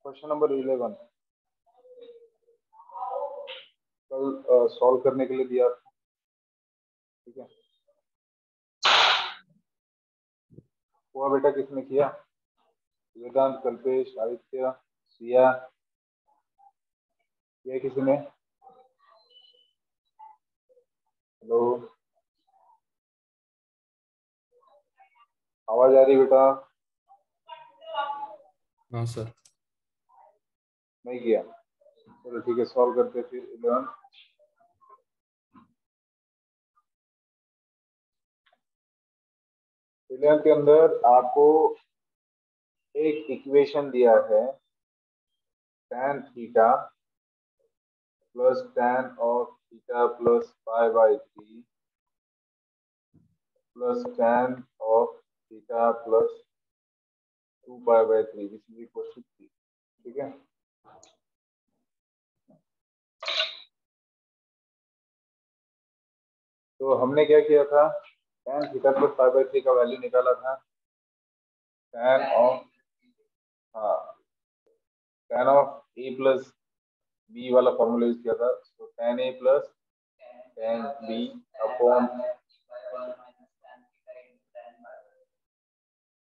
Question number 11 कल solve करने के लिए दिया था। ठीक है, हुआ बेटा किसने किया? वेदांत, कल्पेश, आदित्य, सिया, किया किसी ने? हेलो, आवाज आ रही बेटा? हाँ सर। नहीं किया? चलो ठीक है, सॉल्व करते हैं फिर 11। के अंदर आपको एक इक्वेशन दिया है, tan theta plus tan of theta plus π/3 plus tan of theta plus 2π/3 this is equal to 3। ठीक है, तो हमने क्या किया था, tan थीटा प्लस π/3 का वैल्यू निकाला था। tan ऑफ, हाँ, tan of a plus B वाला फॉर्मूला यूज किया था। तो tan a plus tan b upon,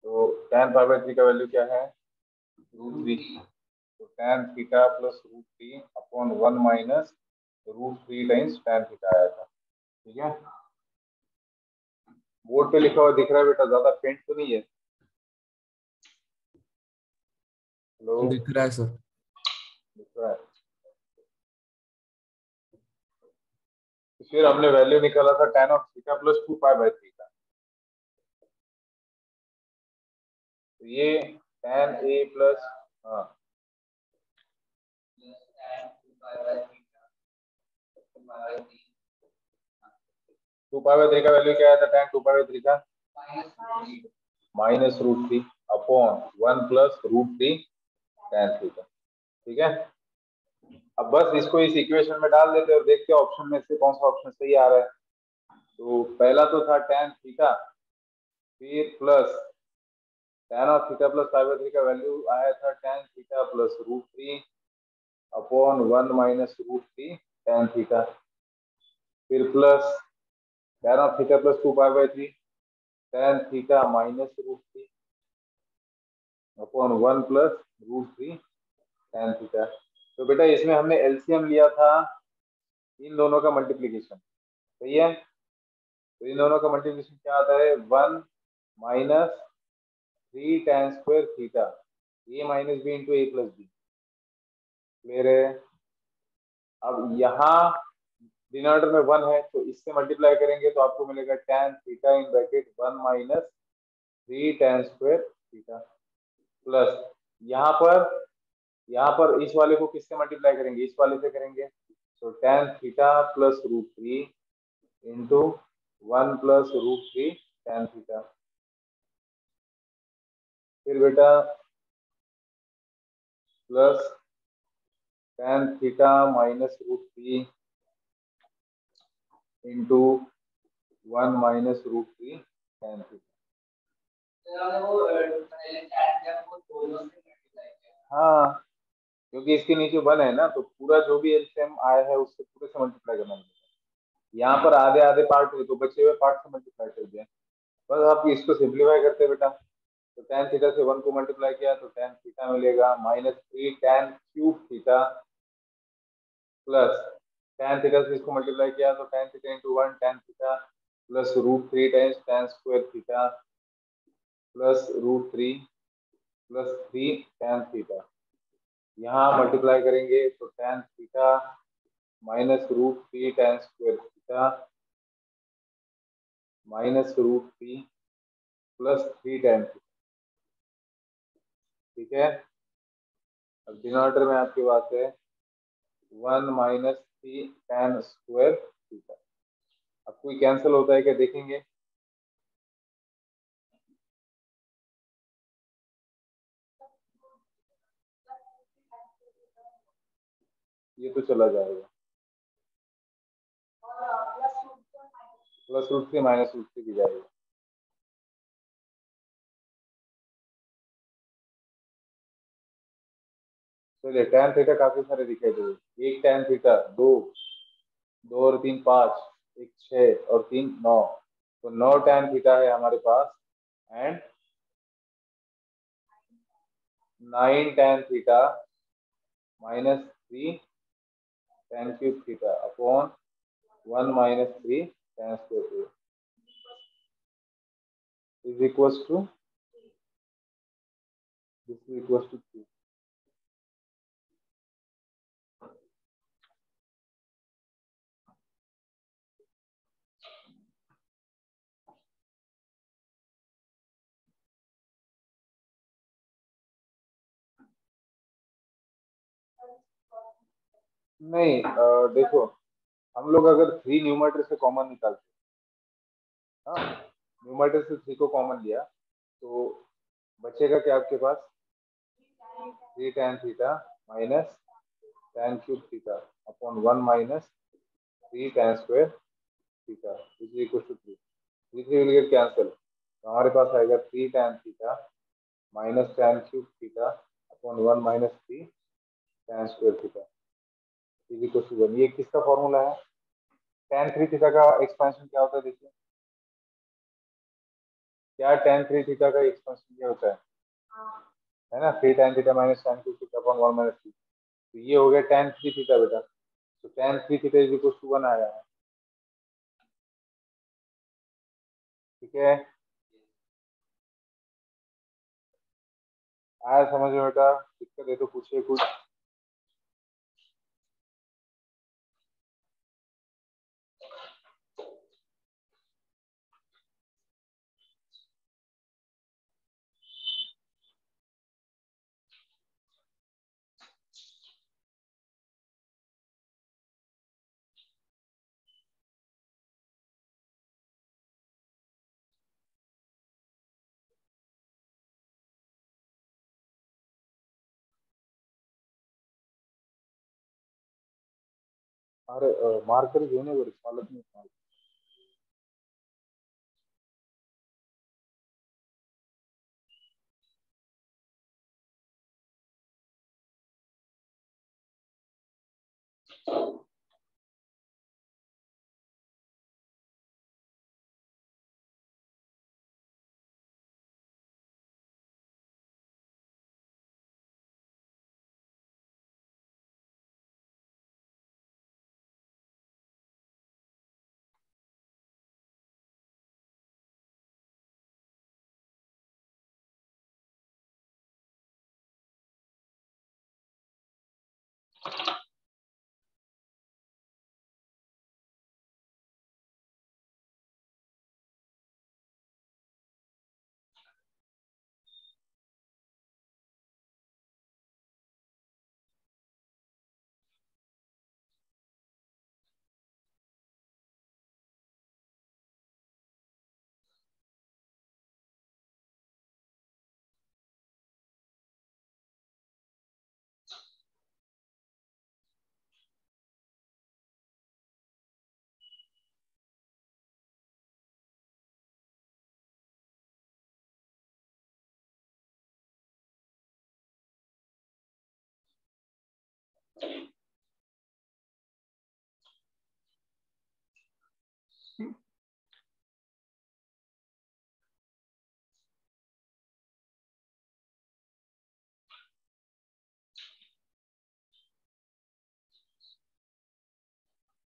तो tan π/3 का वैल्यू क्या है, √3। तो tan theta plus √3 upon 1 minus √3 times tan theta आया था। ठीक है, बोर्ड पे लिखा हुआ दिख रहा है बेटा? ज्यादा फेंट तो नहीं है? हेलो, दिख रहा है सर। दिख रहा है? तो फिर हमने वैल्यू निकाला था tan ऑफ थीटा प्लस 2π/3 का। तो ये tan a प्लस, हाँ, 2π/3 का वैल्यू क्या आया था? tan 2π/3 का -√3 अपॉन 1 प्लस √3 tan थीटा। ठीक है, अब बस इसको इस इक्वेशन में डाल देते हैं और देखते हैं ऑप्शन में से कौन सा ऑप्शन सही आ रहा है। तो पहला तो था tan थीटा, फिर plus tan of theta plus π/3 का वैल्यू आया था tan theta plus √3 upon 1 minus √3 tan theta, फिर plus tan of theta plus 2π/3 tan theta minus √3 upon 1 plus √3 tan theta. तो बेटा इसमें हमने एलसीएम लिया था इन दोनों का मल्टीप्लीकेशन, सही है? तो इन दोनों का मल्टीप्लीकेशन क्या आता है, 1 minus 3 tan square theta, a minus B into A plus B. Clear है? अब यहाँ डिनोमिनेटर में 1 है तो इससे मल्टीप्लाई करेंगे तो आपको मिलेगा tan theta in bracket 1 minus 3 tan square theta, plus यहाँ पर इस वाले को किससे मल्टीप्लाई करेंगे, इस वाले से करेंगे। तो tan theta plus √3 into 1 plus √3 tan theta. फिर बेटा plus tan theta minus √3 into 1 minus √3 tan theta. हाँ, क्योंकि इसके नीचे 1 है ना, तो पूरा जो भी एलसीएम आया है उससे पूरे से मल्टीप्लाई करना है। यहाँ पर आधे आधे पार्ट हुए तो बचे हुए पार्ट से मल्टीप्लाई कर दिया। बस आप इसको सिंप्लीफाई करते बेटा, तो tan थीटा से 1 को मल्टीप्लाई किया तो tan थीटा मिलेगा -3 tan cube theta, plus tan theta से इसको मल्टीप्लाई किया तो tan theta into 1 tan theta plus √3 times tan square theta plus √3 plus 3 tan theta. यहाँ मल्टीप्लाई करेंगे तो tan theta minus √3 tan square theta minus √3 plus 3 tan theta. ठीक है, अब डिनोमिनेटर में आपके पास है 1 माइनस 3 tan स्क्वायर थीटा। अब कोई कैंसिल होता है क्या, देखेंगे? ये तो चला जाएगा, प्लस √3 माइनस √3 भी जाएगा। चलिए tan थीटा काफी सारे दिखाई दे रहे, एक tan थीटा, दो, दो और तीन पाँच, एक छः और तीन नौ, तो 9 tan थीटा है हमारे पास, and 9 tan theta -3 tan³ theta upon 1 - 3 tan² is equals to, this is equals to 3। नहीं, देखो, हम लोग अगर 3 न्यूमरेटर से कॉमन निकालते, हाँ, न्यूमरेटर से 3 को कॉमन लिया तो बचेगा क्या आपके पास, 3 tan theta minus tan³ theta upon 1 - 3 tan² theta is equal to 3। 3 will get cancel, तो हमारे पास आएगा 3 tan theta minus tan³ theta upon 1 - 3 tan² theta is equal to 1। ये किसका फॉर्मूला है, tan 3 थीटा का एक्सपेंशन क्या होता है, देखिए क्या tan 3 थीटा का एक्सपेंशन क्या होता है ना, 3 tan theta minus tan³ theta upon 1 - 3, तो ये हो गया tan 3 थीटा बेटा, तो tan 3 theta is equal to 1 आया है। ठीक है, आया समझ में बेटा, दिक्कत है तो पूछिए कुछ। अरे मार्कर घेणे बरं चालत नाही।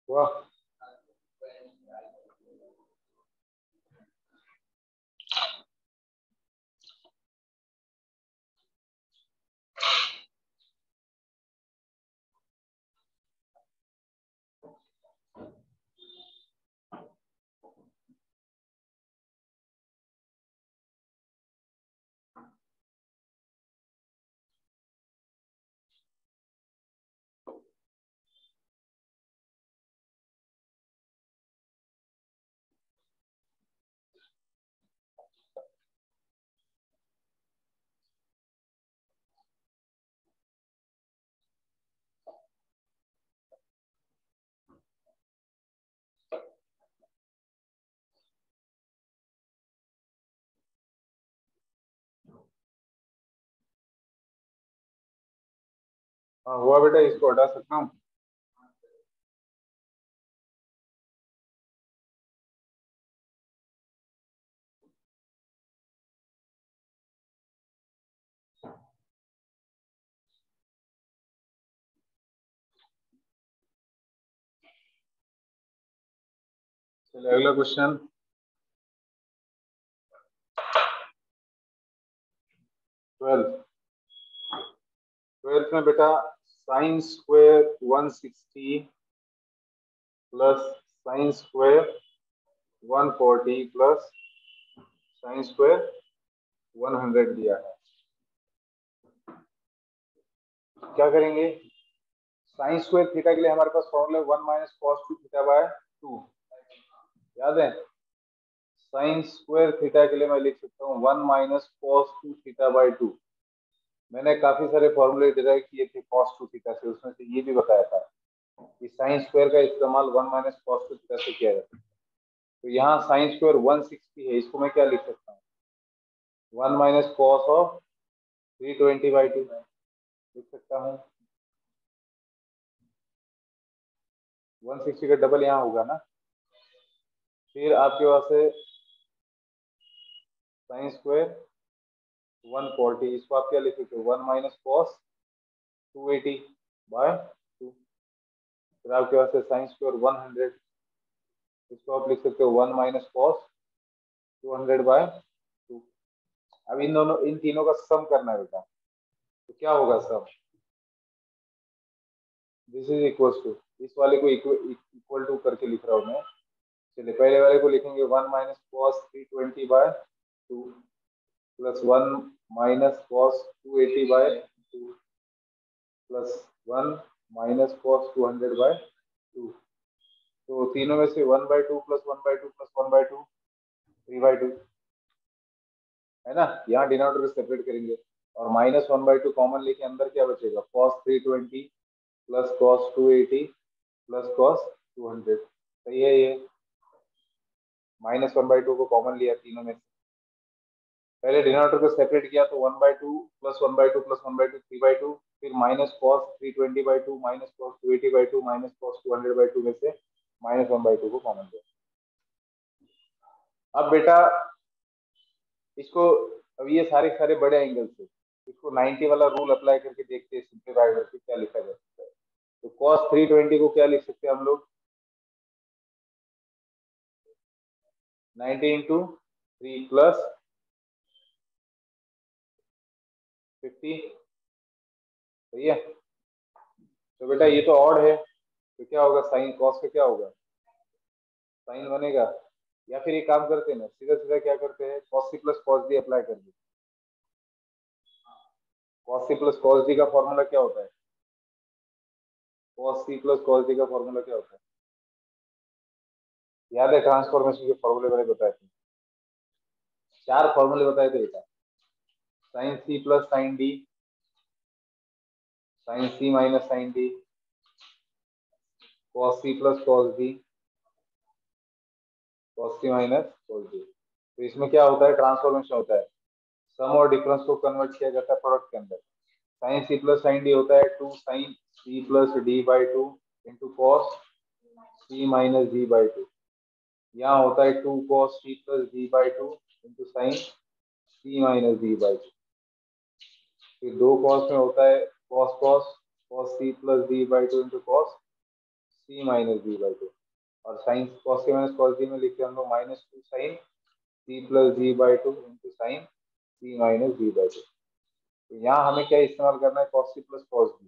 वाह, हाँ हुआ बेटा, इसको हटा सकता हूँ। चलिए अगला क्वेश्चन। 12। 12 में बेटा sine square 160 plus sine square 140 plus sine square 100 दिया है। क्या करेंगे? साइन स्क्वायर थीटा के लिए हमारे पास formula 1 minus cos 2 theta by 2, याद है? साइन स्क्वायर थीटा के लिए मैं लिख सकता हूँ 1 माइनस कॉस 2 थीटा बाय 2। मैंने काफी सारे फॉर्मूले डिराइव किए थे कॉस 2 थीटा से, उसमें से ये भी बताया था कि साइन स्क्वायर का इस्तेमाल 1 माइनस कॉस 2 थीटा से किया जाता है। तो यहाँ साइन स्क्वायर 160 है, इसको मैं क्या लिख सकता हूँ? 1 माइनस कॉस ऑफ 320/2 लिख सकता हूँ। 160 का डबल यहाँ होगा ना। फिर आपके पास है साइन स्क्वायर 140, इसको आप क्या लिख सकते हो? 1 माइनस कॉस 280/2। फिर आपके पास है साइन स्क्वायर 100, इसको आप लिख सकते हो 1 माइनस कॉस 200/2। अब इन तीनों का सम करना है बेटा, तो क्या होगा सम? दिस इज इक्वल टू, इस वाले को इक्वल टू करके लिख रहा हूँ मैं। चलिए पहले वाले को लिखेंगे 1 minus cos 320/2 plus 1 minus cos 280/2 plus 1 minus cos 200/2। तो तीनों में से 1/2 प्लस 1/2 प्लस 1/2 3/2 है ना। यहाँ डिनोमिनेटर सेपरेट करेंगे और -1/2 कॉमन लेके अंदर क्या बचेगा? Cos 320 plus cos 280 plus cos 200। सही है ये। -1/2 को कॉमन लिया तीनों में से, पहले डिनोमिनेटर को सेपरेट किया तो 1/2 प्लस 1/2 प्लस 1/2 3/2, फिर minus cos 320/2 minus cos 280/2 minus cos 200/2 में से -1/2 को कॉमन लिया। अब बेटा इसको, अब ये सारे सारे बड़े एंगल से इसको 90 वाला रूल अप्लाई करके देखते हैं, सिंप्लीफाई करके क्या लिखा जा सकता है। तो cos 320 को क्या लिख सकते हैं हम लोग? 90 इंटू 3 प्लस 50। सही है। तो बेटा ये तो ऑड है, तो क्या होगा? साइन कॉस का क्या होगा? साइन बनेगा। या फिर एक काम करते हैं ना, सीधा सीधा क्या करते हैं, cos c plus cos d apply कर देते। cos c plus cos d का फॉर्मूला क्या होता है? cos c plus cos d का फॉर्मूला क्या होता है? याद है? ट्रांसफॉर्मेशन के फॉर्मूले मैंने बताए थे, 4 फॉर्मूले बताए थे बेटा। Sine c plus sine d, sine c minus sine d, cos c plus cos d, cos c minus cos d। तो इसमें क्या होता है? ट्रांसफॉर्मेशन होता है, सम और डिफरेंस को कन्वर्ट किया जाता है प्रोडक्ट के अंदर। Sine c plus sine d होता है 2 sine c plus d/2 into cos c minus d/2। यहाँ होता है 2 cos c plus d/2 into sine c minus d/2। फिर दो कॉस में होता है cos cos c plus d/2 into cos c minus d/2। और sine cos c minus cos d में लिखते हैं हम लोग -2 sine c plus d/2 into sine c minus d/2। तो यहाँ हमें क्या इस्तेमाल करना है? cos c plus cos d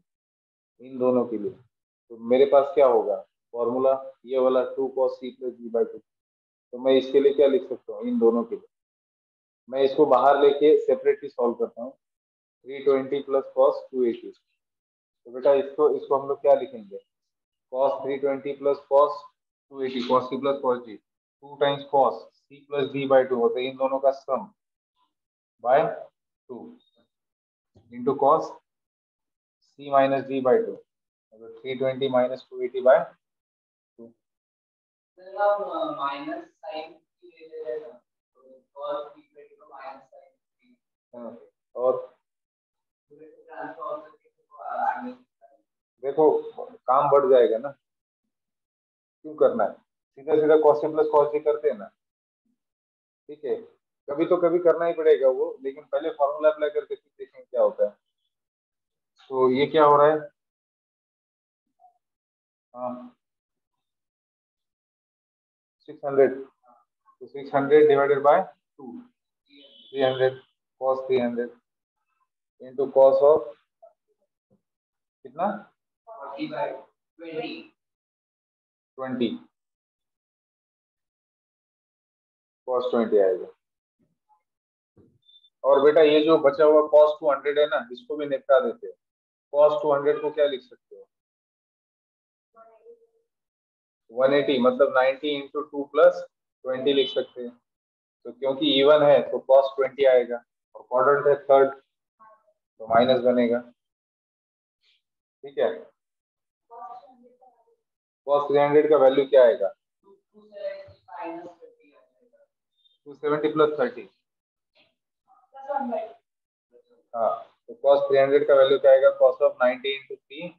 इन दोनों के लिए। तो मेरे पास क्या होगा फॉर्मूला? ये वाला 2 cos c प्लस d/2। तो मैं इसके लिए क्या लिख सकता हूँ? इन दोनों के लिए मैं इसको बाहर लेके सेपरेटली सॉल्व करता हूँ। 320 प्लस कॉस 280। तो बेटा इसको इसको हम लोग क्या लिखेंगे? cos 320 plus cos 280, cos c plus cos d, 2 times cos c plus d/2 होता है इन दोनों का sum by 2 into cos c minus d/2। 320 minus 280/2। Minus sine cos 320 को माइनस साइन और देखो काम बढ़ जाएगा ना, क्यों करना है, सीधा सीधा cos a plus cos b करते हैं ना। ठीक है, कभी तो कभी करना ही पड़ेगा वो, लेकिन पहले फॉर्मूला अप्लाई करके फिर देखेंगे क्या होता है। तो ये क्या हो रहा है, हाँ 600, तो 600 divided by 2, 300, cos 300 into cos of कितना, 20, cos 20 आएगा। और बेटा ये जो बचा हुआ cos 200 है ना, इसको भी निपटा देते हैं। cos 200 को क्या लिख सकते हो, 180 मतलब 90 इंटू 2 प्लस 20 लिख सकते हैं। तो क्योंकि इवन है तो cos 20 आएगा, और क्वाड्रेंट है थर्ड, तो माइनस बनेगा। ठीक है, cos 300 का वैल्यू क्या आएगा, 270 प्लस 30। हाँ, तो cos 300 का वैल्यू क्या आएगा, cos ऑफ 90 इंटू 3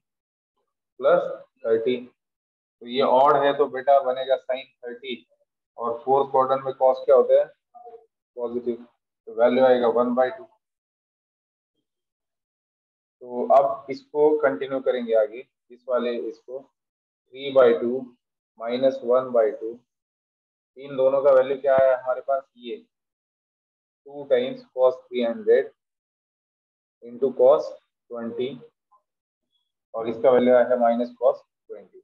प्लस 30। तो ये ऑड है तो बेटा बनेगा साइन 30, और फोर्थ क्वाड्रेंट में cos क्या होता है, पॉजिटिव, तो वैल्यू आएगा 1/2। तो अब इसको कंटिन्यू करेंगे आगे, इस वाले इसको 3/2 माइनस 1/2, इन दोनों का वैल्यू क्या है हमारे पास, ये 2 टाइम्स cos 300 इंटू cos 20, और इसका वैल्यू आया है माइनस cos 20।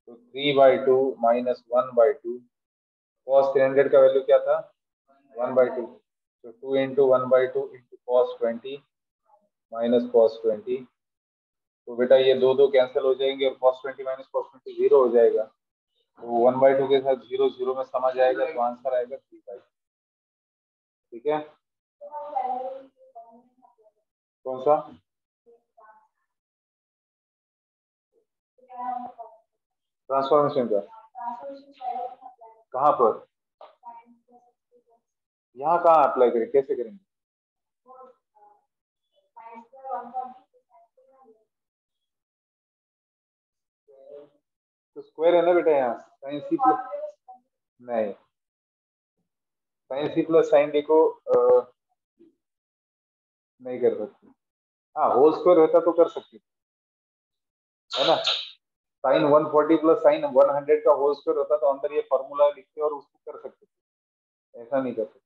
तो 3/2 माइनस 1/2, cos 300 का वैल्यू क्या था, 1/2, तो 2 into 1/2 into cos 20 minus cos 20। तो बेटा ये दो दो कैंसिल हो जाएंगे, और cos 20 माइनस cos 20 जीरो हो जाएगा। तो 1/2 के साथ जीरो जीरो में समा जाएगा, तो आंसर आएगा 3/2। ठीक है, कौन सा, ट्रांसफॉर्मेशन का, कहाँ पर, यहाँ कहाँ अप्लाई करें, कैसे करेंगे, तो स्क्वायर है ना बेटा यहाँ, साइन सी प्लस, नहीं sine C plus sine D को नहीं कर सकते। हाँ होल स्क्वायर होता तो कर सकते है ना, साइन 140 प्लस साइन 100 का होल स्क्वायर होता तो अंदर ये फॉर्मूला लिखते और उसको कर सकते, ऐसा नहीं कर सकते।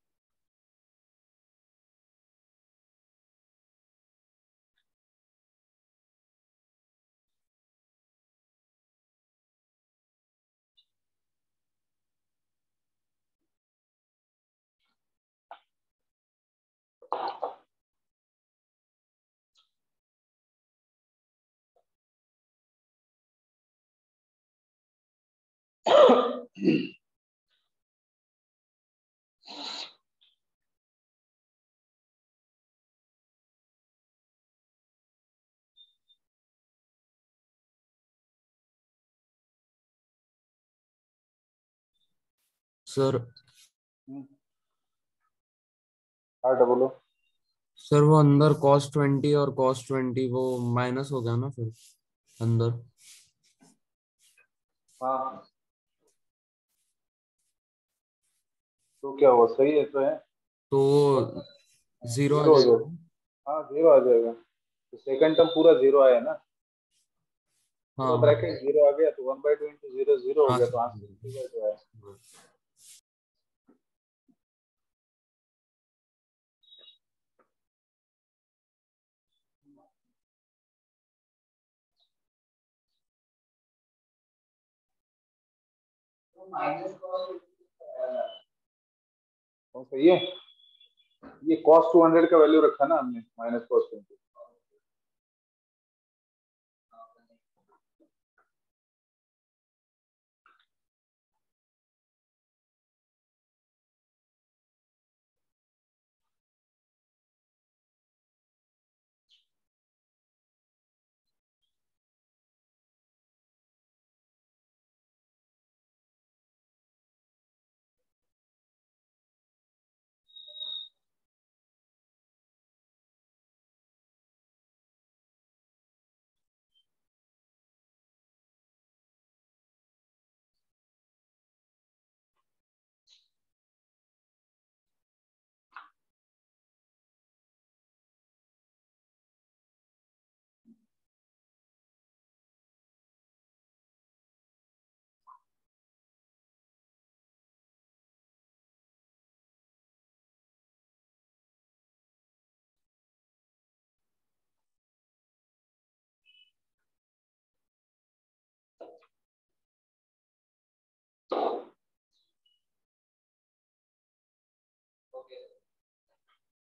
सर हाँ बोलो। सर वो अंदर cos 20 और cos 20 वो माइनस हो गया ना फिर अंदर। हाँ तो क्या हुआ, सही है तो है, तो बस जीरो आ जीरो हो जाएगा। जाएगा। हाँ जीरो आ जाएगा, तो सेकंड टर्म पूरा जीरो आया ना, पूरा हाँ ब्रैकेट जीरो आ गया, तो 1/2 इंटू जीरो जीरो हो हाँ गया, तो आंसर सर। 3/2 आया। तो सही है, ये cos 200 का वैल्यू रखा ना हमने, माइनस cos 20।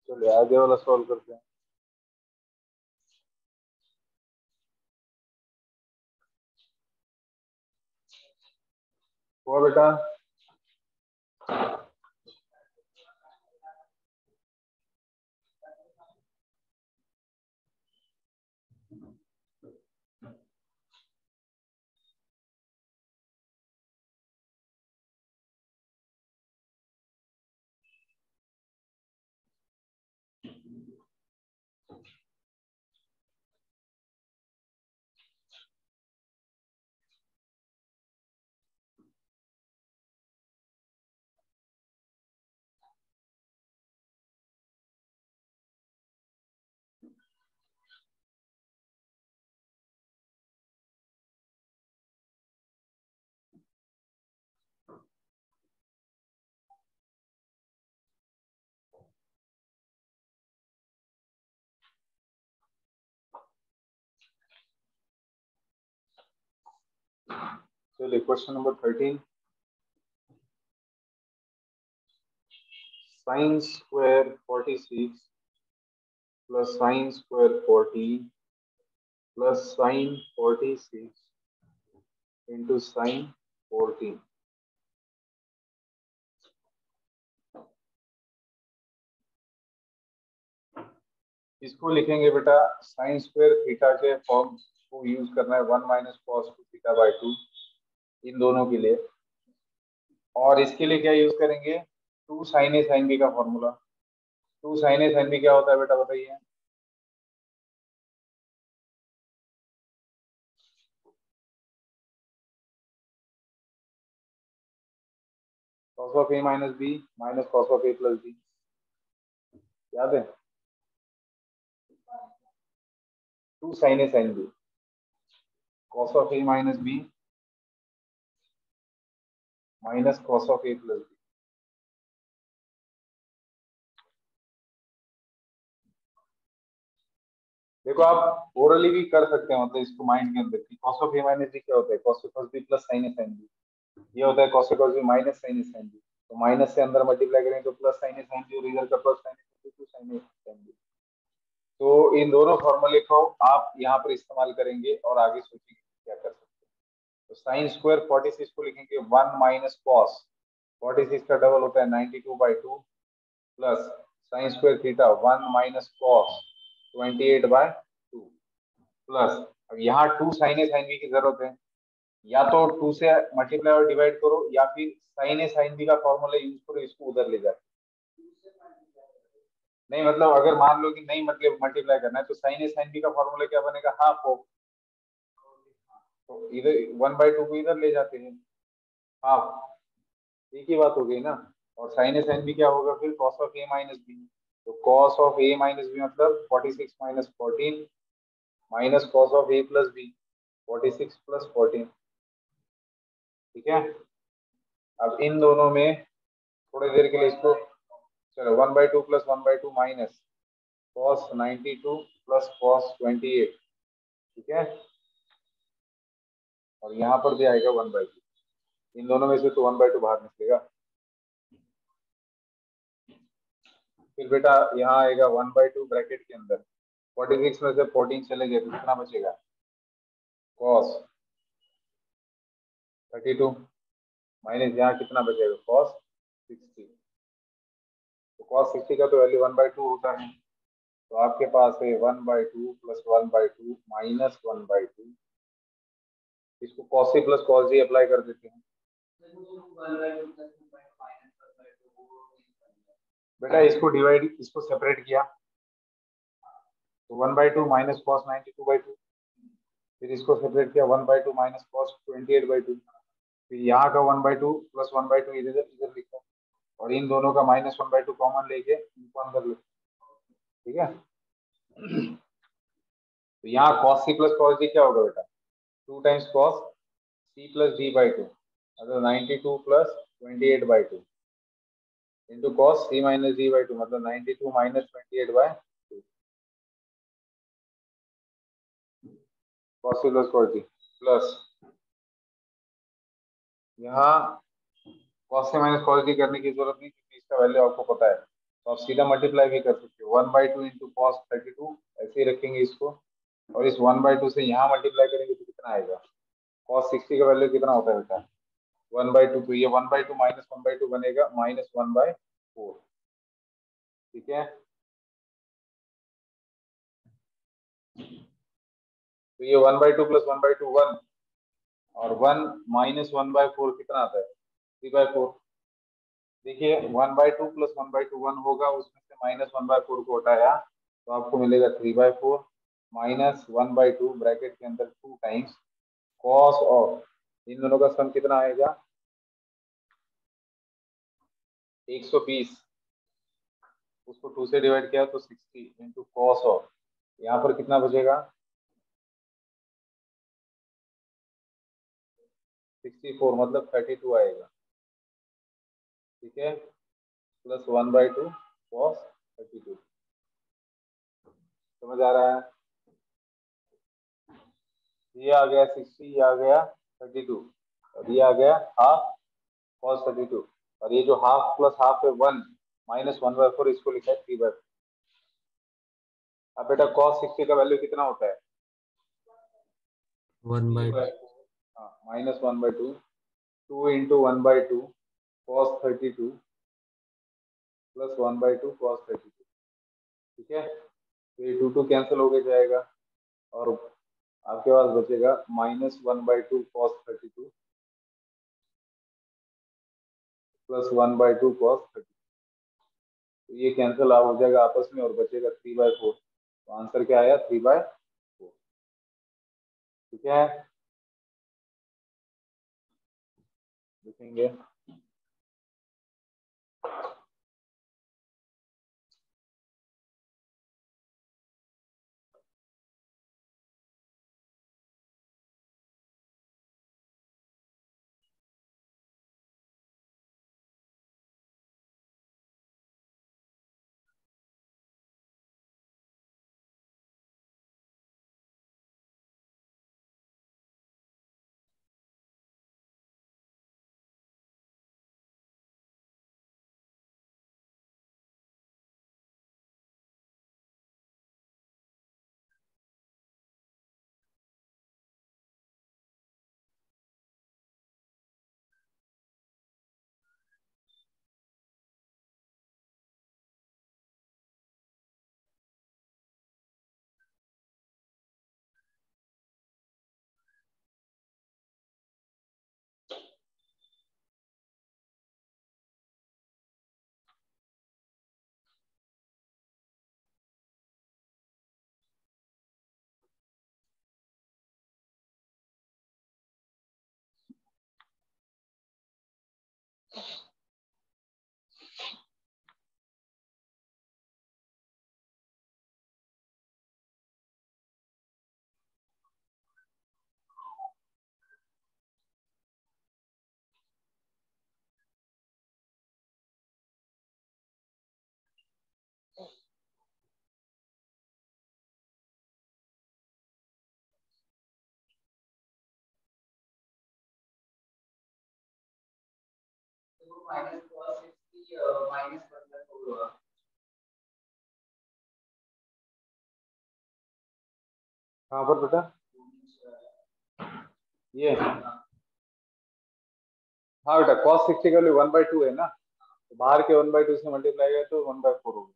चलिए आगे वाला सॉल्व करते हैं। हुआ बेटा? चलिए question number 13। Sine square 46 plus sine square 14 plus sign 46 into sine 14। इसको लिखेंगे बेटा साइन स्क्वायर थीटा के फॉर्म को यूज करना है 1 माइनस कॉस थीटा बाई 2 इन दोनों के लिए। और इसके लिए क्या यूज करेंगे? 2 साइन ए साइन बी का formula. 2 sine A sine B क्या होता है बेटा बताइए? Cos of A minus B minus cos of A plus B. याद है? 2 sine A sine B cos of A minus B minus cos of A plus B. देखो आप orally भी कर सकते हैं, मतलब इसको माइंड के अंदर कि cos of A minus B क्या होता है? Cos cos B plus sine A sine B. ये होता है cos cos B minus sine A sine B. तो माइनस से अंदर मल्टीप्लाई करेंगे तो plus sine A sine B, और इधर का plus sine A sine B, two sine A sine B. तो इन दोनों फॉर्मूले को आप यहाँ पर इस्तेमाल करेंगे और आगे सोचेंगे क्या कर सकते हैं। तो साइन स्क्वायर 46 को लिखेंगे 1 माइनस कॉस 46 का डबल होता है 92/2 plus sine square theta 1 minus cos 28/2 plus, अब यहाँ 2 साइन ए साइन बी की जरूरत है। या तो 2 से मल्टीप्लाई और डिवाइड करो, या फिर साइन ए साइन बी का फॉर्मूला यूज करो, इसको उधर ले जाओ। नहीं मतलब अगर मान लो कि नहीं मतलब मल्टीप्लाई करना है तो साइन ए साइन बी का फॉर्मूला क्या बनेगा? Half of. तो इधर 1/2 को इधर ले जाते हैं, हाफ। एक ही बात हो गई ना। और साइन ए साइन बी क्या होगा फिर? Cos of A minus B. तो cos of A minus B मतलब 46 minus 14 minus cos of A plus B 46 plus 14। ठीक है। अब इन दोनों में थोड़ी देर के लिए इसको, चलो 1/2 plus 1/2 minus cos 92 plus cos 28। ठीक है। और यहाँ पर भी आएगा 1/2। इन दोनों में से तो 1/2 बाहर निकलेगा। फिर बेटा यहाँ आएगा 1/2 ब्रैकेट के अंदर 46 में से 14 चले गए तो कितना बचेगा? कॉस 32 माइनस यहाँ कितना बचेगा? कॉस 60। तो कॉस 60 का तो वैल्यू 1/2 होता है। तो आपके पास है 1/2 प्लस 1/2 माइनस 1/2। इसको कॉस सी प्लस कॉस जी अप्लाई कर देते हैं। बेटा इसको डिवाइड, इसको सेपरेट किया तो 1/2 माइनस कॉस 92/2। फिर इसको सेपरेट किया 1/2 माइनस कॉस 28/2। फिर यहाँ का 1/2 प्लस 1/2 इधर इधर लिखो, और इन दोनों का माइनस 1/2 कॉमन लेके इनको अंदर लिखो। ठीक है। तो यहाँ cos C plus cos D क्या होगा बेटा? 2 times cos C plus D by 2 मतलब 92 plus 28/2 into cos C minus D by 2 मतलब 92 minus 28/2 cos C plus cos D plus यहाँ cos C minus cos D करने की जरूरत नहीं क्योंकि इसका वैल्यू आपको पता है। तो आप सीधा मल्टीप्लाई भी कर सकते हो, 1/2 इंटू कॉस 32, ऐसे ही रखेंगे इसको, और इस 1/2 से यहाँ मल्टीप्लाई करेंगे तो कितना आएगा, कॉस 60 का वैल्यू कितना होता है बेटा, 1/2, तो ये 1/2 माइनस 1/2 बनेगा -1/4, ठीक है। तो ये 1/2 प्लस 1/2 1, और 1 माइनस 1/4 कितना आता है, 3/4। देखिए 1/2 प्लस 1/2 1 होगा, उसमें से -1/4 को हटाया तो आपको मिलेगा 3/4 माइनस 1/2 ब्रैकेट के अंदर 2 टाइम्स कॉस ऑफ, इन दोनों का सम कितना आएगा 120, उसको 2 से डिवाइड किया तो 60 इंटू कॉस ऑफ, यहाँ पर कितना बचेगा 64, मतलब 32 आएगा, ठीक है, प्लस 1/2 कॉस 32, समझ आ रहा है। ये आ गया 60, ये आ गया 32, और ये आ गया हाफ कॉस 32, और ये जो हाफ प्लस हाफ है 1 -1/4, इसको लिखा है 3/4। अब बेटा कॉस 60 का वैल्यू कितना होता है, 1/2। 3/4, हाँ -1/2, 2 इंटू 1/2 कॉस 32 प्लस 1/2 कॉस 32, ठीक है। तो ये 2 कैंसिल हो गया जाएगा, और आपके पास बचेगा -1/2 कॉस 32 प्लस 1/2 कॉस 32, तो ये कैंसिल आउट हो जाएगा आपस में और बचेगा 3/4, तो आंसर क्या आया 3/4, ठीक है। देखेंगे कहाँ पर बेटा, ये हाँ बेटा कॉस 60 का वैल्यू 1/2 है ना, तो बाहर के 1/2 से मल्टीप्लाई किया तो 1/4 होगा।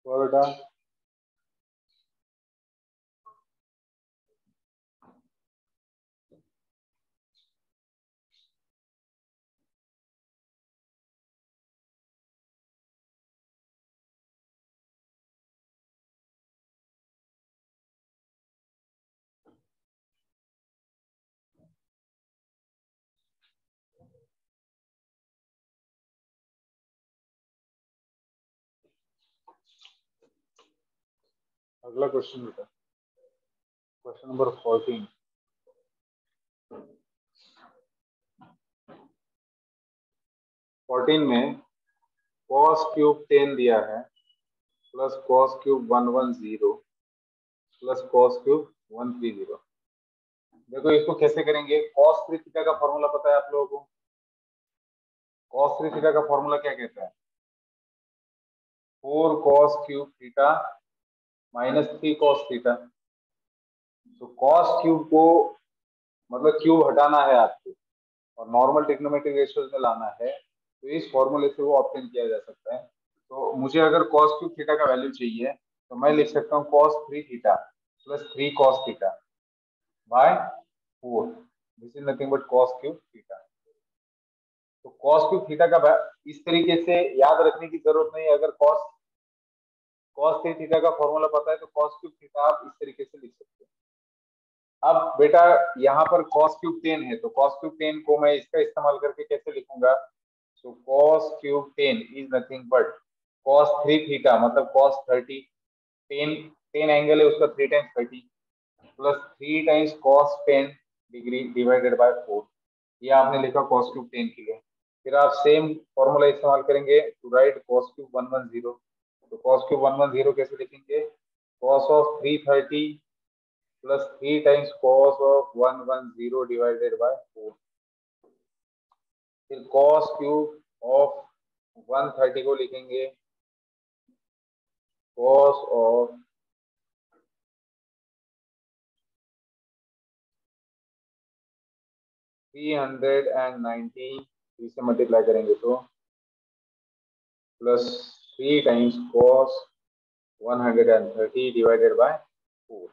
तो बेटा अगला क्वेश्चन बेटा, क्वेश्चन नंबर 14। 14 में cos क्यूब 10 दिया है plus cos cube 110 plus cos cube 130। देखो इसको कैसे करेंगे, cos 3 थीटा का फॉर्मूला पता है आप लोगों को? cos 3 थीटा का फॉर्मूला क्या कहता है? 4 cos cube theta minus 3 cos theta. तो cos क्यूब को मतलब क्यूब हटाना है आपको और नॉर्मल ट्रिग्नोमेट्रिक रेशियोज में लाना है, तो इस फॉर्मूले से वो ऑब्टेन किया जा सकता है। तो मुझे अगर cos क्यूब थीटा का वैल्यू चाहिए तो मैं लिख सकता हूँ cos 3 theta plus 3 cos theta by 4। This is nothing but cos cube theta. तो cos क्यूब थीटा का इस तरीके से याद रखने की जरूरत नहीं है। अगर cos 3 थीटा का फॉर्मूला पता है तो cos क्यूब थीटा आप इस तरीके से लिख सकते हैं। अब बेटा यहाँ पर cos क्यूब 10 है तो cos क्यूब 10 को मैं इसका इस्तेमाल करके कैसे लिखूंगा? तो cos cube 10 is nothing but cos 3 theta मतलब cos 30। 10 एंगल है उसका 3 times 30 plus 3 times cos 10 degree divided by 4। ये आपने लिखा cos क्यूब 10 के लिए। फिर आप सेम फॉर्मूला इस्तेमाल करेंगे टू राइट cos क्यूब 110। तो cos क्यूब 110 कैसे लिखेंगे? cos of 330 plus 3 times cos of 110 divided by 4। फिर cos क्यूब ऑफ 130 को लिखेंगे cos ऑफ 390 इसे मल्टीप्लाई करेंगे तो plus 3 times cos 130 divided by 4।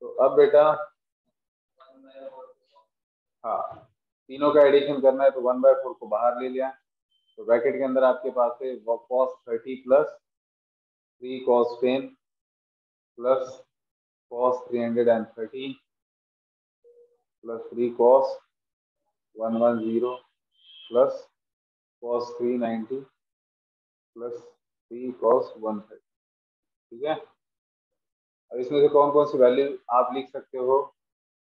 तो अब बेटा हाँ, तीनों का एडिशन करना है तो 1/4 को बाहर ले लिया। तो ब्रैकेट के अंदर आपके पास है cos 30 plus 3 cos 10 plus cos 330 plus 3 cos 110 plus cos 390 plus 3 cos 130। ठीक है। अब इसमें से कौन कौन सी वैल्यू आप लिख सकते हो?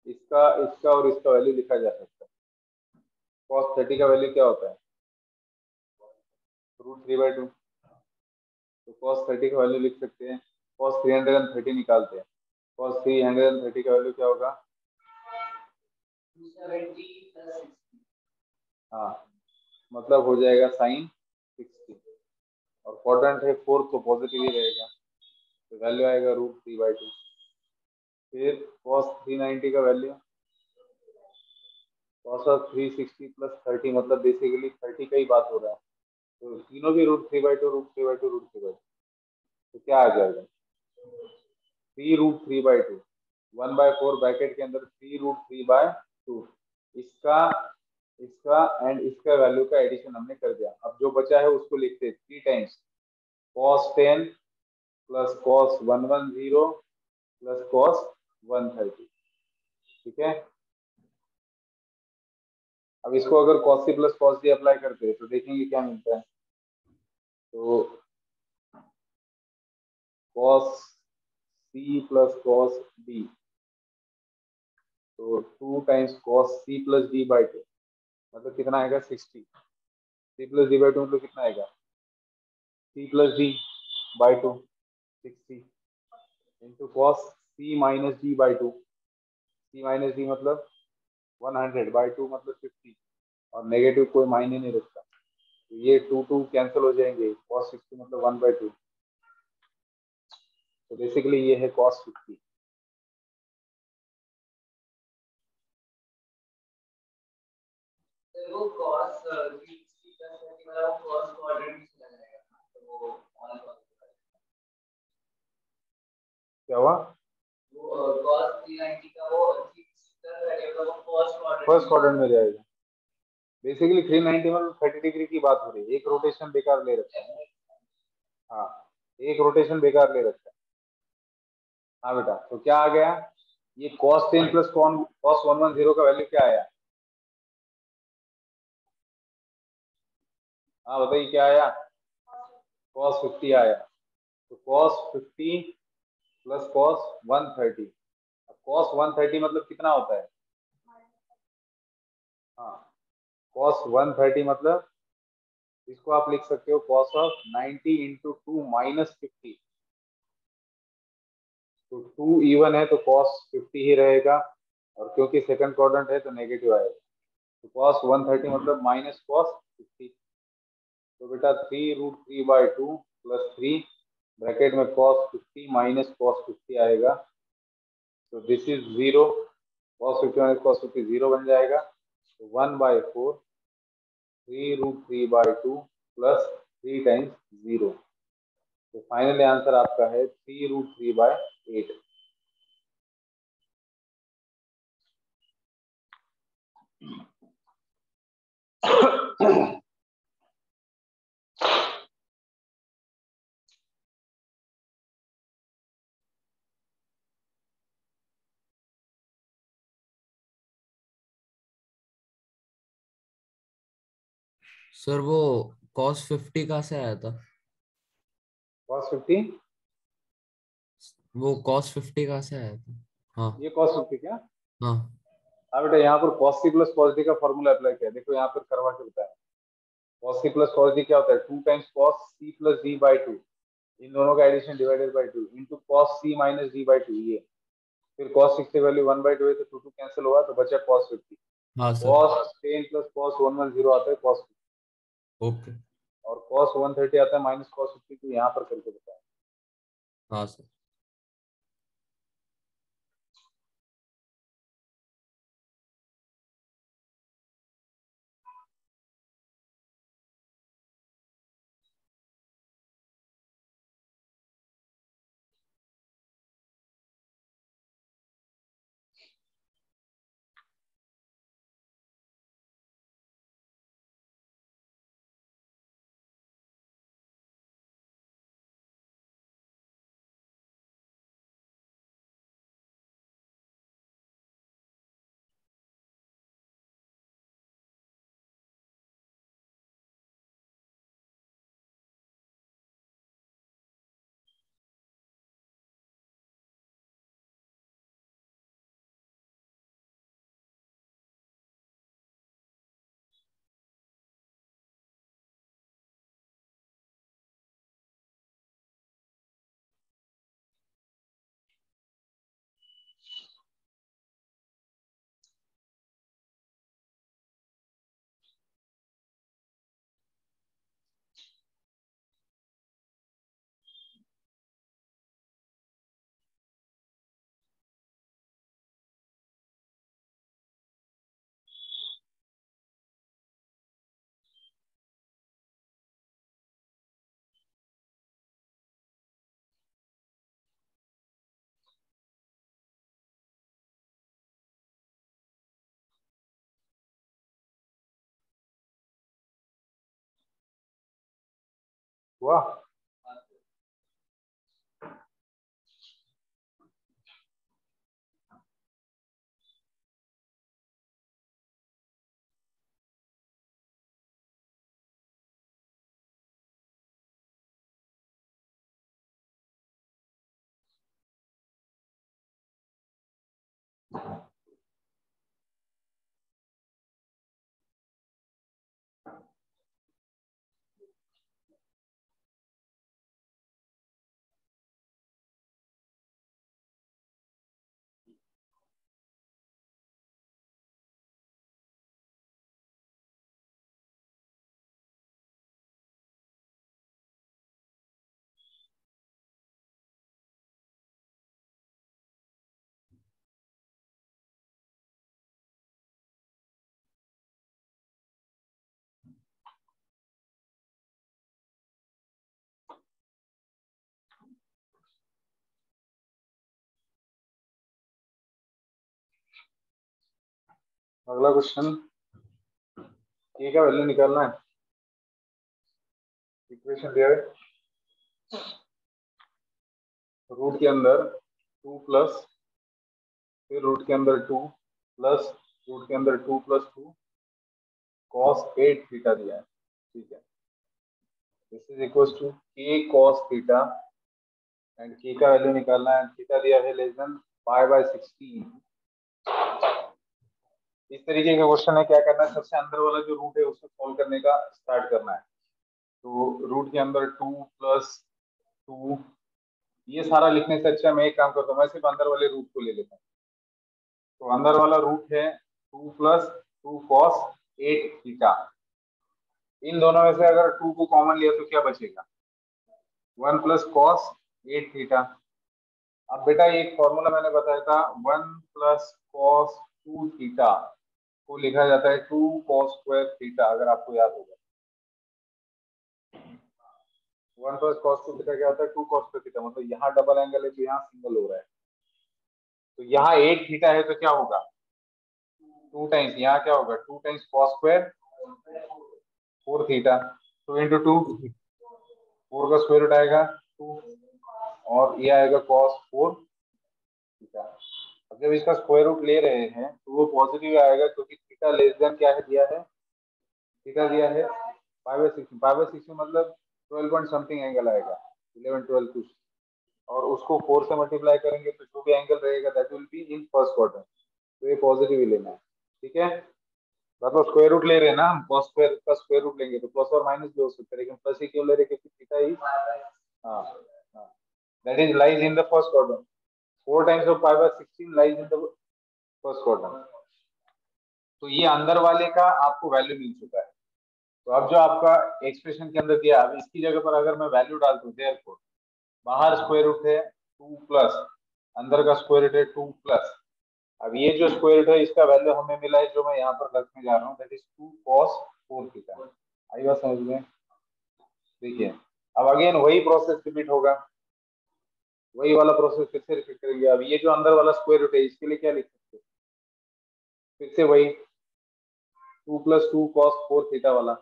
इसका इसका और इसका वैल्यू लिखा जा सकता है। cos 30 का वैल्यू क्या होता है? √3/2। तो cos 30 का वैल्यू लिख सकते हैं। cos 330 निकालते हैं। cos 330 का वैल्यू क्या होगा? हाँ, मतलब हो जाएगा sin 60 और क्वाड्रेंट है 4 तो पॉजिटिव ही रहेगा, तो वैल्यू आएगा √3/2। फिर cos 390 का वैल्यू cos ऑफ 360 प्लस 30 मतलब बेसिकली 30 का ही बात हो रहा है, तो तीनों भी √3/2 √3/2 √3/2। तो क्या आ जाएगा? 3√3/2। 1/4 ब्रैकेट के अंदर 3√3/2। इसका इसका एंड इसका वैल्यू का एडिशन हमने कर दिया। अब जो बचा है उसको लिखते हैं 3 times cos 10 plus cos 110 plus cos 130। ठीक है। अब इसको अगर cos c plus cos d apply करते हैं तो देखेंगे क्या मिलता है। तो cos c plus cos d, तो 2 times cos c plus d/2 मतलब कितना आएगा? 60। c प्लस d/2 मतलब कितना आएगा? c plus d/2 60 into cos c minus d/2। c minus d मतलब 100/2 मतलब 50 और नेगेटिव कोई मायने नहीं रखता, तो ये 2 कैंसिल हो जाएंगे। cos 60 मतलब 1/2। तो बेसिकली ये है cos 50। वो cos 360 plus 30 वाला वो cos quadrant में चला जाएगा ना, तो वो on cos क्या हुआ? वो cos 390 का वो 360 plus 30 वाला वो फर्स्ट क्वाड्रेंट में जाएगा। बेसिकली 390 में 30 डिग्री की बात हो रही है, एक रोटेशन बेकार ले रखा है। हाँ, एक रोटेशन बेकार ले रखा है। हाँ बेटा, तो क्या आ गया? ये cos 10 प्लस cos 110 का वैल्यू क्या आया? हाँ बताइए क्या आया? cos 50 आया। तो cos 50 प्लस cos 130। cos 130 मतलब कितना होता है? हाँ, cos 130 मतलब इसको आप लिख सकते हो cos ऑफ 90 इंटू 2 माइनस 50। तो 2 इवन है तो cos 50 ही रहेगा, और क्योंकि सेकंड क्वाड्रेंट है तो नेगेटिव आएगा। तो cos 130 मतलब माइनस cos 50। तो बेटा 3√3/2 प्लस 3 ब्रैकेट में cos 50 माइनस cos 50 आएगा। तो this is 0। cos 50 minus cos 50 0 बन जाएगा। तो 1/4 3√3/2 प्लस 3 टाइम्स 0। तो फाइनली आंसर आपका है 3√3/8। सर वो कॉस 50 कहाँ से आया था? cos 50? वो कॉस 50 कहाँ से आया था? हाँ। ये cos 50 क्या? हाँ। हाँ बेटा, यहाँ पर cos c plus cos d का फॉर्मूला अप्लाई किया, देखो यहाँ पर करवा के बताया। cos c plus cos d क्या होता है? 2 times cos c plus d/2, इन दोनों का addition divided by 2 into cos c minus d/2। ये फिर cos 6 की वैल्यू 1/2 है तो 2 2 कैंसिल हुआ तो बचा cos 50। हाँ सर। cos 10 प्लस cos 110 आता है cos 50, ओके। और cos 130 आता है माइनस cos 50, तो यहाँ पर करके बताया। हाँ सर। हुआ? अगला क्वेश्चन, के का वैल्यू निकालना है। इक्वेशन दिया है, रूट के अंदर 2 प्लस, फिर रूट के अंदर 2 प्लस, रूट के अंदर 2 प्लस 2 cos 8 थीटा दिया है। ठीक है, this is equal to K cos theta, and के का वैल्यू निकालना है। थीटा दिया है लेस देन π/16। इस तरीके का क्वेश्चन है। क्या करना है, सबसे अंदर वाला जो रूट है उसको सॉल्व करने का स्टार्ट करना है। तो रूट के अंदर 2 प्लस 2, ये सारा लिखने से अच्छा मैं एक काम करता हूँ, मैं सिर्फ अंदर वाले रूट को ले लेता हूँ। तो अंदर वाला रूट है 2 प्लस 2 cos 8 थीटा। इन दोनों में से अगर 2 को कॉमन लिया तो क्या बचेगा, 1 प्लस cos 8 थीटा। अब बेटा एक फॉर्मूला मैंने बताया था, 1 प्लस cos 2 थीटा को लिखा जाता है 2 cos स्क्वायर थीटा, अगर आपको याद होगा। 1 प्लस cos 2 थीटा क्या होता है, 2 cos स्क्वायर थीटा। मतलब यहाँ डबल एंगल है तो यहाँ सिंगल हो रहा है। तो यहाँ 8 थीटा है तो क्या होगा, 2 टाइम्स, यहाँ क्या होगा 2 times cos square 4 theta. 2 into 2, 4 का स्क्वायर रूट आएगा 2, और ये आएगा cos 4 थीटा। अब जब इसका स्क्वायर रूट ले रहे हैं तो वो पॉजिटिव आएगा, क्योंकि थीटा लेस देन क्या है दिया है, थीटा दिया है 5/16। 5/16 मतलब 12 पॉइंट समथिंग एंगल आएगा, 11-12 कुछ, और उसको 4 से मल्टीप्लाई करेंगे तो जो भी एंगल रहेगा that will be in first quarter. तो ये पॉजिटिव ही लेना है। ठीक है, मतलब स्क्वायर रूट ले रहे हैं ना हम, cos स्क्वायर का स्क्वायर रूट लेंगे तो प्लस और माइनस भी हो सकता है, लेकिन प्लस ही क्यों ले रहे हैं, क्योंकि थीटा ही, हाँ हाँ, that is lies in the first quarter. 4 times of 5/16 lies in the first quarter. तो ये अंदर वाले का आपको वैल्यू मिल चुका है। तो अब जो आपका एक्सप्रेशन के अंदर दिया, अब इसकी जगह पर अगर मैं वैल्यू डाल दूं, देयरफॉर बाहर स्क्वायर रूट है 2 प्लस, अंदर का स्क्वायर रूट है 2 प्लस। अब ये जो स्क्वायर रूट है इसका वैल्यू हमें मिला है, जो मैं यहाँ पर रखने जा रहा हूँ, दैट इज 2 cos 4 थीटा। आई बात समझ में। देखिए, अब अगेन वही प्रोसेस रिपीट होगा, वही वाला प्रोसेस फिर से रिपीट करेंगे। अब ये जो अंदर वाला स्क्वायर रूट है इसके लिए क्या लिख सकते हैं, फिर से वही 2 प्लस 2 cos 4 थीटा वाला।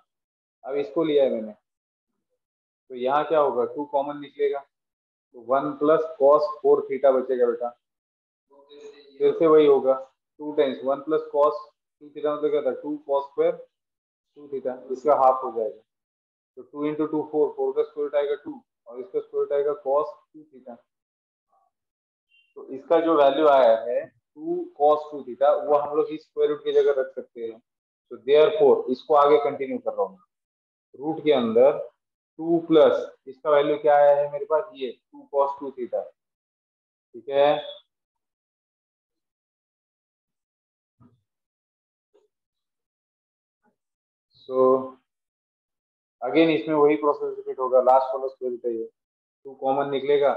अब इसको लिया है मैंने, तो यहाँ क्या होगा, 2 कॉमन निकलेगा तो 1 प्लस cos 4 थीटा बचेगा बेटा। फिर से वही होगा 2 टाइम्स 1 प्लस cos 2 थीटा, मतलब क्या था 2 cos स्क्वायर 2 थीटा, इसका हाफ हो जाएगा। तो 2 इंटू 2 4, 4 का स्क्वायर रूट आएगा 2, और इसका स्क्वायर रूट आएगा cos 2 थीटा। तो इसका जो वैल्यू आया है 2 cos 2 थीटा, वो हम लोग इस स्क्वायर रूट की जगह रख सकते हैं। तो देयरफॉर इसको आगे कंटिन्यू कर रहा हूँ, रूट के अंदर 2 प्लस इसका वैल्यू क्या आया है मेरे पास, ये 2 cos 2 थीटा। ठीक है, सो अगेन इसमें वही प्रोसेस रिपीट होगा, लास्ट वाला स्क्वायर रूट है ये, 2 कॉमन निकलेगा,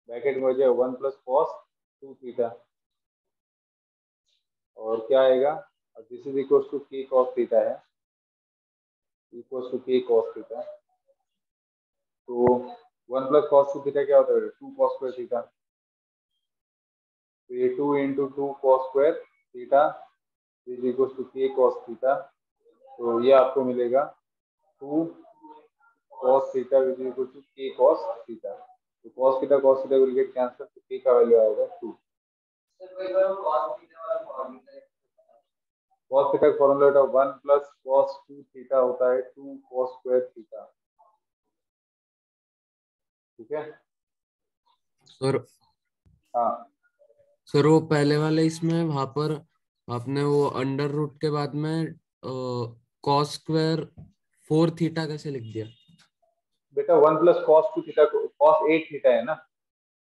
ब्रैकेट में हो जाए 1 प्लस cos 2 थीटा, और क्या आएगा, this is equal to K cos theta है, equal to K cos theta. तो 1 प्लस cos 2 थीटा क्या होता है, 2 cos स्क्वायर थीटा। तो ये 2 into 2 cos square theta is equal to K cos theta. तो ये आपको मिलेगा 2 cos theta is equal to K cos theta. तो cos theta will get cancel, तो के का वैल्यू आएगा 2। cos थीटा का फॉर्मूला बेटा 1 प्लस cos 2 थीटा होता है 2 cos स्क्वायर थीटा। ठीक है, सर हाँ सर वो पहले वाले इसमें वहां पर आपने वो अंडर रूट के बाद में कॉस स्क्वायर 4 थीटा कैसे लिख दिया? बेटा 1 प्लस cos 2 थीटा को cos 8 थीटा है ना।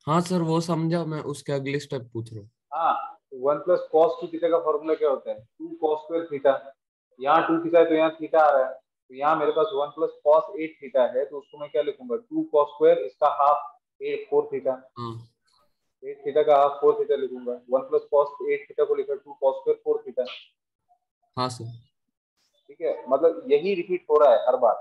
हाँ सर वो समझा, मैं उसके अगले स्टेप पूछ रहा हूँ। हाँ, तो 1 प्लस cos 2 थीटा का फॉर्मूला क्या होता है, 2 cos स्क्वायर थीटा। यहाँ 2 थीटा है तो यहाँ थीटा आ रहा है, तो यहाँ मेरे पास 1 प्लस cos 8 थीटा है, तो उसको मैं क्या लिखूंगा, 2 cos स्क्वायर, इसका हाफ 8 4 थीटा, हाँ 8 थीटा का हाफ 4 थीटा लिखूंगा। 1 प्लस cos 8 थीटा को लिखा 2 cos स्क्वायर 4 थीटा। हाँ सर। ठीक है, मतलब यही रिपीट हो रहा है हर बार,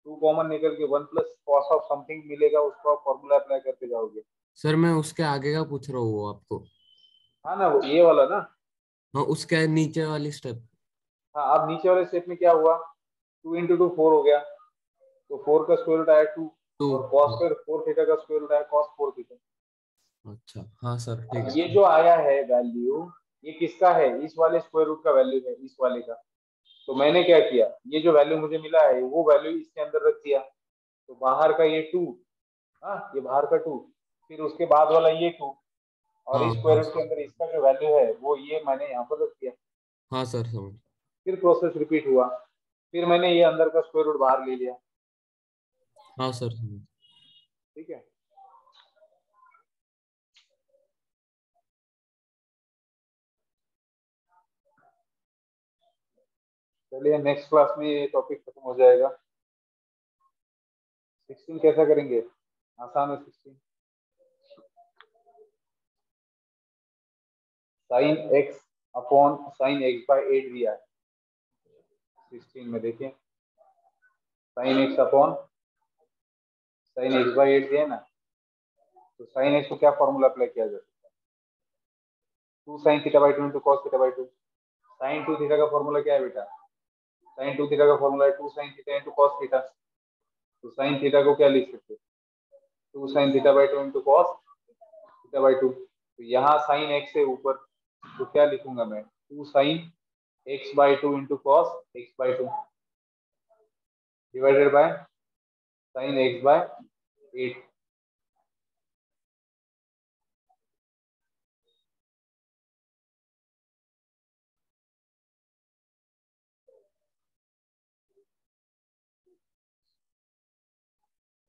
2 कॉमन निकल के 1 प्लस cos ऑफ समथिंग मिलेगा, उसको आप फॉर्मूला अप्लाई करते जाओगे। सर मैं उसके आगे का पूछ रहा हूँ वो आपको। हाँ ना, वो ये वाला ना, हाँ उसके नीचे वाली स्टेप। हाँ, अब नीचे वाले स्टेप में क्या हुआ, 2 × 2 4 हो गया, तो 4 का स्क्वायर रूट आया 2, टू। और कॉस स्क्वायर 4 थीटा का स्क्वायर रूट आया कॉस 4 थीटा। अच्छा हाँ सर ठीक ये है। जो आया है वैल्यू, ये किसका है, इस वाले स्क्वायर रूट का वैल्यू है, इस वाले का। तो मैंने क्या किया, ये जो वैल्यू मुझे मिला है वो वैल्यू इसके अंदर रख दिया। तो बाहर का ये 2, हाँ ये बाहर का 2, फिर उसके बाद वाला ये 2, और हाँ इस स्क्वायर हाँ रूट के अंदर इसका जो वैल्यू है वो ये मैंने यहाँ पर रख दिया। हाँ सर समझ। फिर प्रोसेस रिपीट हुआ, फिर मैंने ये अंदर का स्क्वायर रूट बाहर ले लिया। हाँ सर समझ। ठीक है। चलिए नेक्स्ट क्लास में ये टॉपिक खत्म हो जाएगा। 16 कैसा करेंगे, आसान है 16। Sine x upon sine x by 8 दिया है 16 में, देखिए sine x upon sine x by 8 दिया है ना। तो साइन एक्स को क्या फॉर्मूला अप्लाई किया जा सकता है, 2 sin theta by 2 into cos theta by 2। Sine 2 theta का फॉर्मूला क्या है बेटा, साइन 2 थीटा का फॉर्मूला है 2 sin theta into cos theta. तो साइन थीटा को क्या लिख सकते हैं, 2 sin theta by 2 into cos theta by 2। तो यहाँ साइन एक्स है ऊपर, तो क्या लिखूंगा मैं, 2 sin X by 2 into cos X by 2 divided by sine X by 8।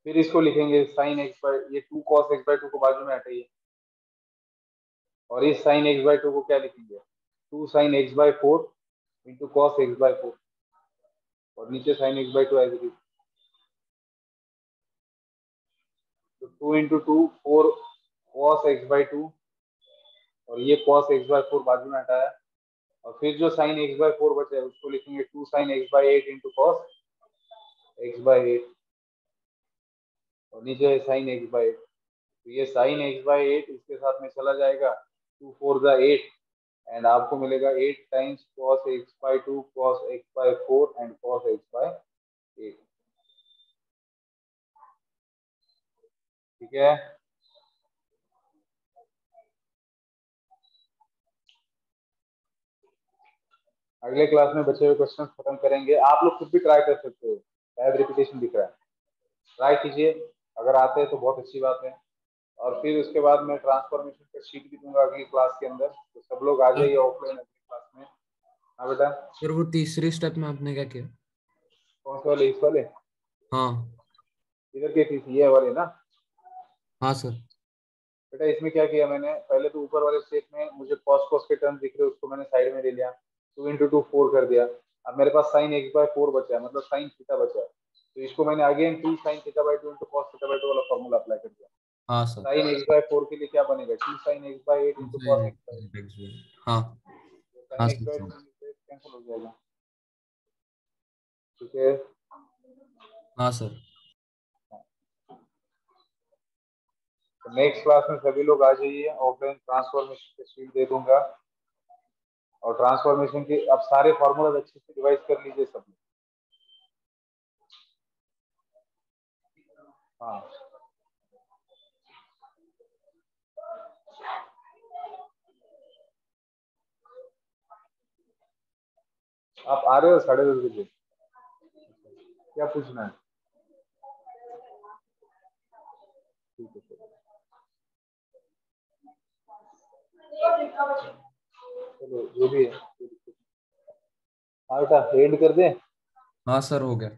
फिर इसको लिखेंगे साइन एक्स बाई, ये 2 cos x/2 को बाजू में हटाइए, और इस साइन x/2 को क्या लिखेंगे, 2 sin x/4 into cos x/4, और नीचे sign x/2 as it is. तो 2 × 2 4 cos x/2, और ये cos x/4 बाजू में हटाया, और फिर जो साइन x/4 बचा है उसको लिखेंगे 2 sin x/8 into cos x/8, और नीचे है साइन x/8। तो ये साइन x/8 इसके साथ में चला जाएगा, 2 4 जा 8, एंड आपको मिलेगा 8 times cos x/2 cos x/4 and cos x/8। ठीक है। अगले क्लास में बचे हुए क्वेश्चन खत्म करेंगे, आप लोग खुद भी ट्राई कर सकते हो, शायद रिपीटेशन दिख रहा है, ट्राई कीजिए, अगर आते हैं तो बहुत अच्छी बात है। और फिर उसके बाद मैं ट्रांसफॉर्मेशन का शीट भी दूंगा अगली क्लास के अंदर, तो सब लोग आ जाइए ऑफलाइन अगली क्लास में। हाँ बेटा। फिर वो तीसरी स्टेप में आपने क्या किया? कौन से वाले, इस वाले, हाँ। इधर के थी ये वाले ना। हाँ सर। बेटा इसमें क्या किया मैंने, पहले तो ऊपर वाले स्टेप में मुझे कॉस कॉस के टर्म दिख रहे उसको मैंने साइड में ले लिया, 2 × 2 4 कर दिया। अब मेरे पास साइन x/4 बचा है, मतलब साइन थीटा बचा है, तो इसको मैंने again 2 sin theta by 2 into cos theta by 2 वाला फॉर्मूला अप्लाई कर दिया। हाँ सर। साइन x/4 के लिए क्या बनेगा, 2 sin x/8 into cos x/8। हाँ। हाँ साइन सर x/8 समझ। कैंसिल हो जाएगा। ठीक है। हाँ सर। नेक्स्ट क्लास में सभी लोग आ जाइए, ऑफलाइन ट्रांसफॉर्मेशन की शीट दे दूंगा, और ट्रांसफॉर्मेशन के अब सारे फॉर्मूला अच्छे से रिवाइज कर लीजिए सब लोग। हाँ आप आ रहे हो 10:30 बजे, क्या पूछना है, ठीक है चलो जो भी है। हाँ बेटा एंड कर दें। हाँ सर हो गया।